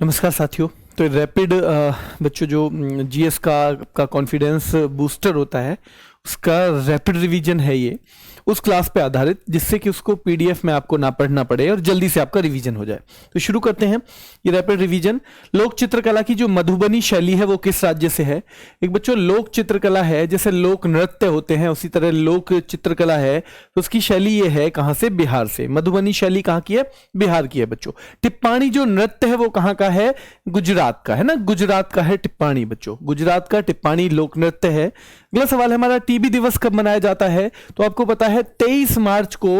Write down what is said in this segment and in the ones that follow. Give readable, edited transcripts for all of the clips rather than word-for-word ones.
नमस्कार साथियों। तो रैपिड बच्चों जो जीएस का कॉन्फिडेंस बूस्टर होता है उसका रैपिड रिवीजन है ये, उस क्लास पे आधारित, जिससे कि उसको पीडीएफ में आपको ना पढ़ना पड़े और जल्दी से आपका रिवीजन हो जाए। तो शुरू करते हैं ये रैपिड रिवीजन। लोक चित्रकला की जो मधुबनी शैली है वो किस राज्य से है? एक बच्चों लोक चित्रकला है, जैसे लोक नृत्य होते हैं उसी तरह लोक चित्रकला है, तो उसकी शैली ये है कहां से? बिहार से। मधुबनी शैली कहां की है? बिहार की है बच्चों। टिप्पाणी जो नृत्य है वो कहां का है? गुजरात का है ना, गुजरात का है टिप्पाणी बच्चों, गुजरात का टिप्पाणी लोक नृत्य है। अगला सवाल है हमारा, टीबी दिवस कब मनाया जाता है? तो आपको पता है 23 मार्च को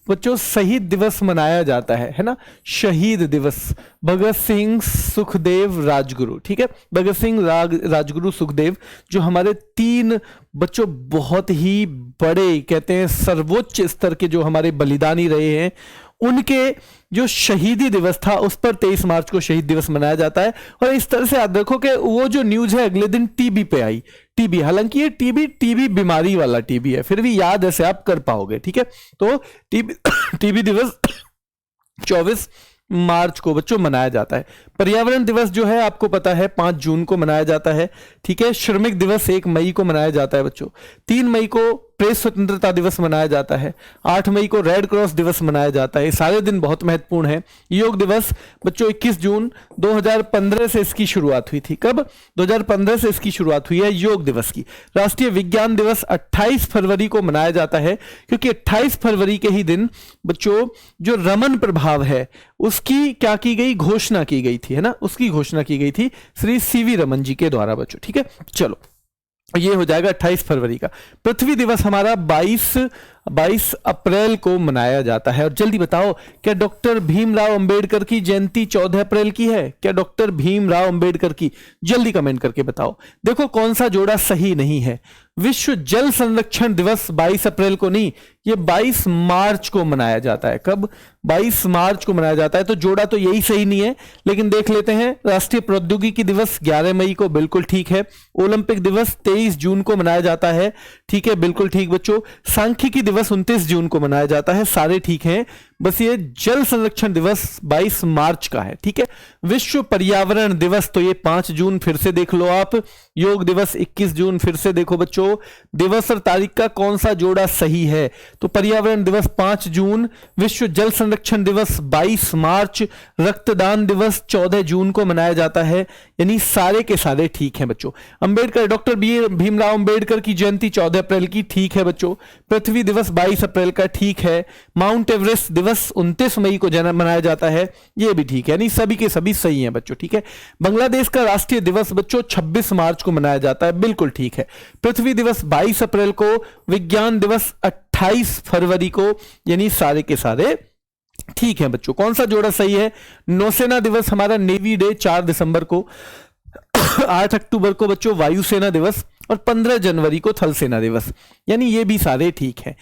बच्चों शहीद दिवस मनाया जाता है ना, शहीद दिवस। भगत सिंह, सुखदेव, राजगुरु, ठीक है, भगत सिंह, राजगुरु, सुखदेव, जो हमारे तीन बच्चों बहुत ही बड़े कहते हैं सर्वोच्च स्तर के जो हमारे बलिदानी रहे हैं, उनके जो शहीदी दिवस था उस पर 23 मार्च को शहीद दिवस मनाया जाता है। और इस तरह से याद रखो कि वो जो न्यूज है अगले दिन टीबी पे आई। टीबी, हालांकि ये टीबी बीमारी वाला टीबी है, फिर भी याद ऐसे आप कर पाओगे, ठीक है। तो टीबी दिवस 24 मार्च को बच्चों मनाया जाता है। पर्यावरण दिवस जो है आपको पता है 5 जून को मनाया जाता है, ठीक है। श्रमिक दिवस 1 मई को मनाया जाता है बच्चों। 3 मई को प्रेस स्वतंत्रता दिवस मनाया जाता है। 8 मई को रेड क्रॉस दिवस मनाया जाता है। ये सारे दिन बहुत महत्वपूर्ण है। योग दिवस बच्चों 21 जून 2015 से इसकी शुरुआत हुई थी। कब? 2015 से इसकी शुरुआत हुई है योग दिवस की। राष्ट्रीय विज्ञान दिवस 28 फरवरी को मनाया जाता है, क्योंकि 28 फरवरी के ही दिन बच्चों जो रमन प्रभाव है उसकी क्या की गई? घोषणा की गई थी, है ना, उसकी घोषणा की गई थी श्री सीवी रमन जी के द्वारा बच्चों, ठीक है। चलो ये हो जाएगा 28 फरवरी का। पृथ्वी दिवस हमारा 22 अप्रैल को मनाया जाता है। और जल्दी बताओ, क्या डॉक्टर भीमराव अंबेडकर की जयंती 14 अप्रैल की है? क्या डॉक्टर भीमराव अंबेडकर की? जल्दी कमेंट करके बताओ। देखो कौन सा जोड़ा सही नहीं है। विश्व जल संरक्षण दिवस 22 अप्रैल को नहीं, ये 22 मार्च को मनाया जाता है। कब? 22 मार्च को मनाया जाता है, तो जोड़ा तो यही सही नहीं है। लेकिन देख लेते हैं। राष्ट्रीय प्रौद्योगिकी दिवस 11 मई को, बिल्कुल ठीक है। ओलंपिक दिवस 23 जून को मनाया जाता है, ठीक है, बिल्कुल ठीक बच्चों। सांख्यिकी दिवस 29 जून को मनाया जाता है, सारे ठीक हैं। बस ये जल संरक्षण दिवस 22 मार्च का है, ठीक है। विश्व पर्यावरण दिवस तो ये 5 जून, फिर से देख लो आप। योग दिवस 21 जून, फिर से देखो बच्चों दिवस और तारीख का कौन सा जोड़ा सही है। तो पर्यावरण दिवस 5 जून, विश्व जल संरक्षण दिवस 22 मार्च, रक्तदान दिवस 14 जून को मनाया जाता है, यानी सारे के सारे ठीक हैं बच्चों। अंबेडकर, डॉक्टर भीमराव अंबेडकर की जयंती 14 अप्रैल की, ठीक है बच्चों। पृथ्वी दिवस 22 अप्रैल का, ठीक है। माउंट एवरेस्ट दिवस 29 मई को मनाया जाता है, ये भी ठीक है, यानी सभी के सभी सही हैं बच्चों, ठीक है। बांग्लादेश का राष्ट्रीय दिवस बच्चों 26 मार्च को मनाया जाता है, बिल्कुल ठीक है। पृथ्वी दिवस 22 अप्रैल को, विज्ञान दिवस 28 फरवरी को, यानी सारे के सारे ठीक है बच्चों। कौन सा जोड़ा सही है? नौसेना दिवस हमारा नेवी डे 4 दिसंबर को, 8 अक्टूबर को बच्चों वायुसेना दिवस, और 15 जनवरी को थल सेना दिवस, यानी ये भी सारे ठीक हैं।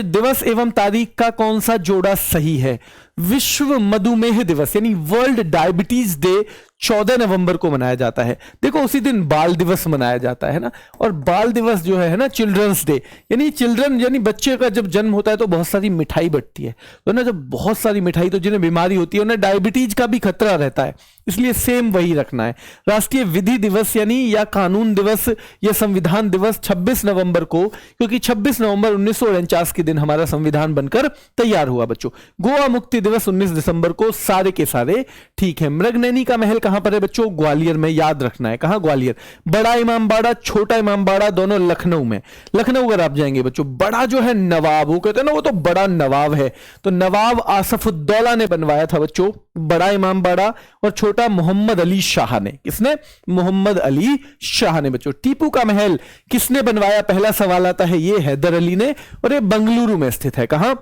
दिवस एवं तारीख का कौन सा जोड़ा सही है? विश्व मधुमेह दिवस यानी वर्ल्ड डायबिटीज डे 14 नवंबर को मनाया जाता है। देखो उसी दिन बाल दिवस मनाया जाता है ना, और बाल दिवस जो है ना चिल्ड्रंस डे, यानी चिल्ड्रन यानी बच्चे का जब जन्म होता है तो बहुत सारी मिठाई बंटती है, तो ना जब बहुत सारी मिठाई, तो जिन्हें बीमारी होती है उन्हें डायबिटीज का भी खतरा रहता है, इसलिए सेम वही रखना है। राष्ट्रीय विधि दिवस यानी या कानून दिवस या संविधान दिवस 26 नवंबर को, क्योंकि 26 नवंबर 1949 के दिन हमारा संविधान बनकर तैयार हुआ बच्चों। गोवा मुक्ति दिवस 19 दिसंबर को, सारे के सारे ठीक है। मृगनैनी का महल कहां पर है बच्चों? ग्वालियर में, याद रखना है। कहां? ग्वालियर। बड़ा इमामबाड़ा, छोटा इमामबाड़ा दोनों लखनऊ में। लखनऊ अगर आप जाएंगे बच्चों, बड़ा जो है नवाब, वो कहते हैं ना वो तो बड़ा नवाब है, तो नवाब आसफुद्दौला ने बनवाया था बच्चों बड़ा इमामबाड़ा, और छोटा मोहम्मद अली शाह ने। किसने? मोहम्मद अली शाह ने बच्चों। टीपू का महल किसने बनवाया? पहला सवाल आता है, ये हैदर अली ने, और ये बंगलुरु में स्थित है। कहां?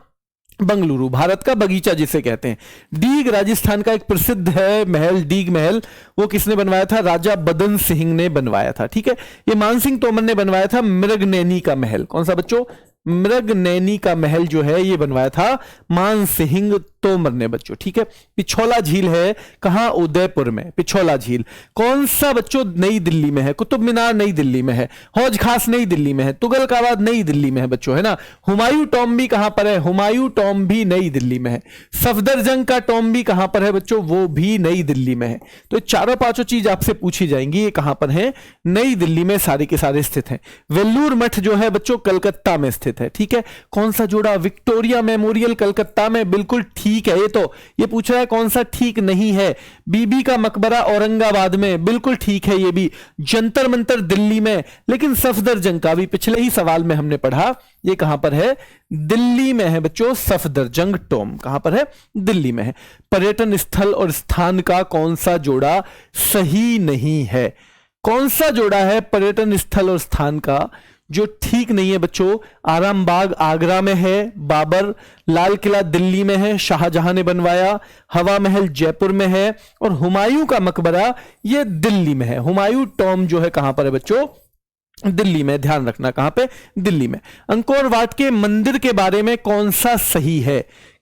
बंगलुरु, भारत का बगीचा जिसे कहते हैं। डीग राजस्थान का एक प्रसिद्ध है महल, डीग महल, वो किसने बनवाया था? राजा बदन सिंह ने बनवाया था, ठीक है। ये मानसिंह तोमर ने बनवाया था मृगनैनी का महल। कौन सा बच्चों? मृगनैनी का महल जो है ये बनवाया था मान सिंह तोमर ने बच्चों, ठीक है। पिछोला झील है कहां, उदयपुर में, पिछोला झील। कौन सा बच्चों नई दिल्ली में है, कुतुब मीनार नई दिल्ली में है, हौज खास नई दिल्ली में है, तुगलकाबाद नई दिल्ली में है बच्चों, है ना। हुमायूं टॉम भी कहां पर है, हुमायूं टॉम भी नई दिल्ली में है। सफदरजंग का टॉम भी कहां पर है बच्चों, वो भी नई दिल्ली में है। तो चारों पांचों चीज आपसे पूछी जाएंगी, ये कहां पर है, नई दिल्ली में सारे के सारे स्थित हैं। वेल्लूर मठ जो है बच्चों कलकत्ता में स्थित है, ठीक है। कौन सा जोड़ा, विक्टोरिया मेमोरियल कलकत्ता में, बिल्कुल ठीक है। ये पूछ रहा है कौन सा ठीक नहीं है, बीबी का मकबरा औरंगाबाद में, बिल्कुल ठीक है ये भी। जंतर मंतर दिल्ली में, लेकिन सफदरजंग का भी पिछले ही सवाल में हमने पढ़ा, ये कहां पर है, दिल्ली में है बच्चों। सफदरजंग टॉम कहां पर है, दिल्ली में है। पर्यटन स्थल और स्थान का कौन सा जोड़ा सही नहीं है, कौन सा जोड़ा है पर्यटन स्थल और स्थान का जो ठीक नहीं है बच्चों। आरामबाग आगरा में है, बाबर, लाल किला दिल्ली में है, शाहजहां ने बनवाया, हवा महल जयपुर में है, और हुमायूं का मकबरा ये दिल्ली में है। हुमायूं टॉम जो है कहां पर है बच्चों, दिल्ली में, ध्यान रखना कहां पे, दिल्ली में। अंकोर वाट के मंदिर के बारे में कौन सा सही है,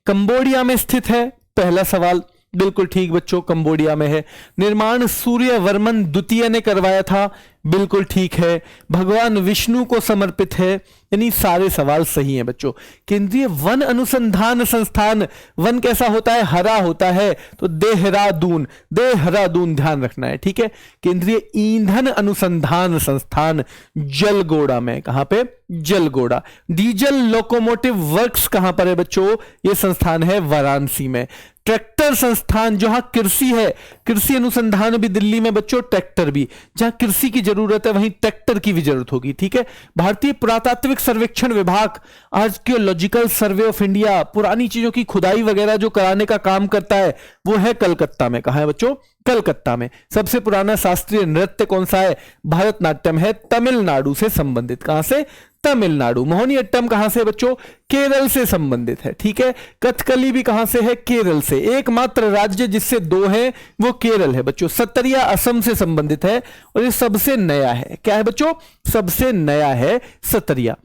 कंबोडिया में स्थित है, पहला सवाल, बिल्कुल ठीक बच्चों, कंबोडिया में है। निर्माण सूर्यवर्मन द्वितीय ने करवाया था, बिल्कुल ठीक है। भगवान विष्णु को समर्पित है, यानी सारे सवाल सही हैं बच्चों। केंद्रीय वन अनुसंधान संस्थान, वन कैसा होता है, हरा होता है, तो देहरादून, देहरादून ध्यान रखना है, ठीक है। केंद्रीय ईंधन अनुसंधान संस्थान जलगोड़ा में, कहां पे, जलगोड़ा। डीजल लोकोमोटिव वर्क्स कहां पर है बच्चों, यह संस्थान है वाराणसी में। ट्रैक्टर संस्थान जहां कृषि है, कृषि अनुसंधान भी दिल्ली में बच्चों, ट्रैक्टर भी, जहां कृषि की जरूरत है वहीं ट्रैक्टर की भी जरूरत होगी, ठीक है। भारतीय पुरातात्विक सर्वेक्षण विभाग, आर्कियोलॉजिकल सर्वे ऑफ इंडिया, पुरानी चीजों की खुदाई वगैरह जो कराने का काम करता है, वो है कलकत्ता में। कहां है बच्चों, कलकत्ता में। सबसे पुराना शास्त्रीय नृत्य कौन सा है, भारतनाट्यम है, तमिलनाडु से संबंधित, कहां से, तमिलनाडु। मोहिनीअट्टम कहां से बच्चों, केरल से संबंधित है, ठीक है। कथकली भी कहां से है, केरल से। एकमात्र राज्य जिससे दो है वो केरल है बच्चों। सतरिया असम से संबंधित है, और ये सबसे नया है, क्या है बच्चों, सबसे नया है सतरिया।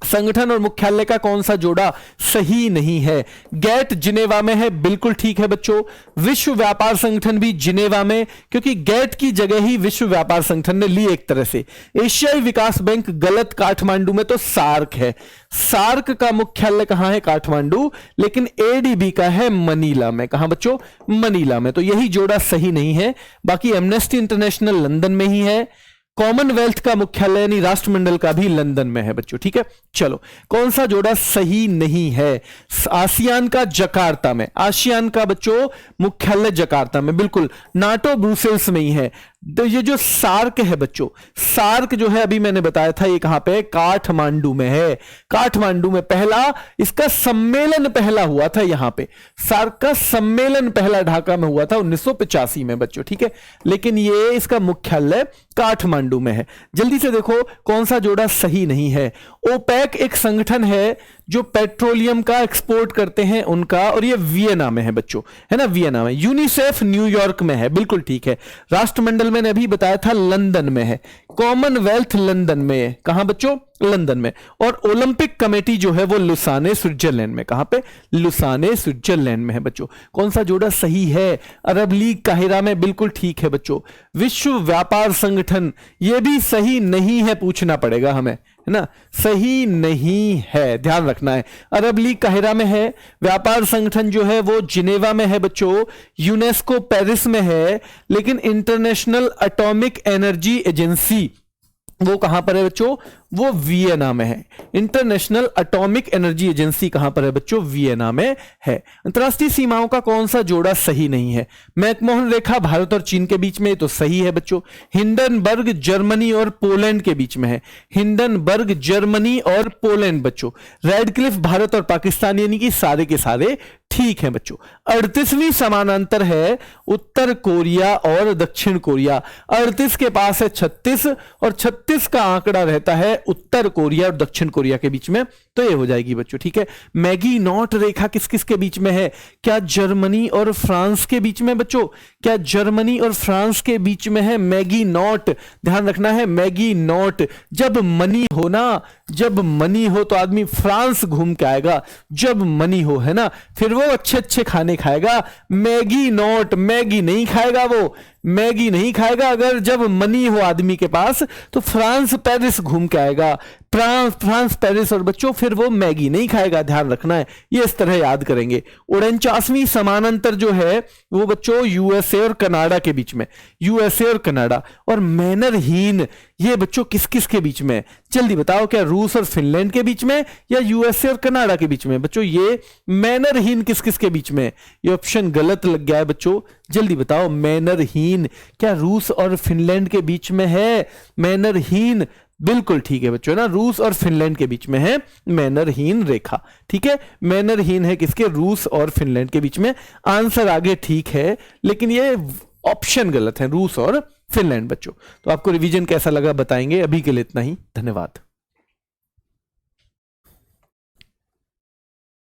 संगठन और मुख्यालय का कौन सा जोड़ा सही नहीं है, गैट जिनेवा में है, बिल्कुल ठीक है बच्चों। विश्व व्यापार संगठन भी जिनेवा में, क्योंकि गैट की जगह ही विश्व व्यापार संगठन ने ली एक तरह से। एशियाई विकास बैंक गलत, काठमांडू में तो सार्क है। सार्क का मुख्यालय कहां है, काठमांडू, लेकिन एडीबी का है मनीला में, कहां बच्चों, मनीला में। तो यही जोड़ा सही नहीं है। बाकी एमनेस्टी इंटरनेशनल लंदन में ही है। कॉमनवेल्थ का मुख्यालय यानी राष्ट्रमंडल का भी लंदन में है बच्चों, ठीक है। चलो, कौन सा जोड़ा सही नहीं है, आसियान का जकार्ता में, आसियान का बच्चों मुख्यालय जकार्ता में, बिल्कुल। नाटो ब्रुसेल्स में ही है। तो ये जो सार्क है बच्चों, सार्क जो है अभी मैंने बताया था ये कहां पे, काठमांडू में है। काठमांडू में पहला इसका सम्मेलन पहला हुआ था, यहां पे सार्क का सम्मेलन पहला ढाका में हुआ था 1985 में बच्चों, ठीक है। लेकिन ये इसका मुख्यालय काठमांडू में है। जल्दी से देखो कौन सा जोड़ा सही नहीं है। ओपेक एक संगठन है जो पेट्रोलियम का एक्सपोर्ट करते हैं उनका, और ये वियना में है बच्चों, है ना, वियना में। यूनिसेफ न्यूयॉर्क में है, बिल्कुल ठीक है। राष्ट्रमंडल मैंने अभी बताया था लंदन में है। कॉमनवेल्थ लंदन में, कहां बच्चों, लंदन में। और ओलंपिक कमेटी जो है वो लुसाने स्विट्जरलैंड में, कहां पे, लुसाने स्विट्जरलैंड में है बच्चों। कौन सा जोड़ा सही है, अरब लीग काहिरा में, बिल्कुल ठीक है बच्चों। विश्व व्यापार संगठन, ये भी सही नहीं है, पूछना पड़ेगा हमें, है ना, सही नहीं है, ध्यान रखना है। अरब लीग काहिरा में है। व्यापार संगठन जो है वो जिनेवा में है बच्चों। यूनेस्को पेरिस में है, लेकिन इंटरनेशनल एटॉमिक एनर्जी एजेंसी वो कहां पर है बच्चों, वो वियना में है। इंटरनेशनल एटॉमिक एनर्जी एजेंसी कहां पर है बच्चों, वियना में है। अंतरराष्ट्रीय सीमाओं का कौन सा जोड़ा सही नहीं है, मैकमोहन रेखा भारत और चीन के बीच में, तो सही है बच्चों। हिंडनबर्ग जर्मनी और पोलैंड के बीच में है, हिंडनबर्ग जर्मनी और पोलैंड बच्चों। रेडक्लिफ भारत और पाकिस्तान, यानी कि सारे के सारे ठीक है बच्चों। 38वीं समानांतर है उत्तर कोरिया और दक्षिण कोरिया। 38 के पास है 36, और 36 का आंकड़ा रहता है उत्तर कोरिया और दक्षिण कोरिया के बीच में, तो ये हो जाएगी बच्चों, ठीक है। मैगी नॉट रेखा किस किस के बीच में है? क्या जर्मनी और फ्रांस के बीच में बच्चों? क्या जर्मनी और फ्रांस के बीच में है मैगी नॉट? ध्यान रखना है, मैगी नॉट। जब मनी हो ना, जब मनी हो तो आदमी फ्रांस घूम के आएगा, जब मनी हो, है ना, फिर वो अच्छे अच्छे खाने खाएगा। मैगी नॉट, मैगी नहीं खाएगा वो, मैगी नहीं खाएगा। अगर जब मनी हो आदमी के पास तो फ्रांस पेरिस घूम के आएगा, फ्रांस पेरिस, और बच्चों फिर वो मैगी नहीं खाएगा। ध्यान रखना है, ये इस तरह याद करेंगे। 49वीं समानांतर जो है वो बच्चों यूएसए और कनाडा के बीच में, यूएसए और कनाडा। और मैनरहीन ये बच्चों किस किस के बीच में? जल्दी बताओ, क्या रूस और फिनलैंड के बीच में या यूएसए और कनाडा के बीच में? बच्चों ये मैनरहीन किस किस के बीच में? ये ऑप्शन गलत लग गया है बच्चों, जल्दी बताओ। मैनरहीन क्या रूस और फिनलैंड के बीच में है? मैनरहीन बिल्कुल ठीक है बच्चों ना, रूस और फिनलैंड के बीच में है मैनरहीन रेखा, ठीक है। मैनरहीन है किसके? रूस और फिनलैंड के बीच में। आंसर आगे ठीक है, लेकिन ये ऑप्शन गलत है, रूस और फिनलैंड बच्चों। तो आपको रिवीजन कैसा लगा बताएंगे। अभी के लिए इतना ही, धन्यवाद।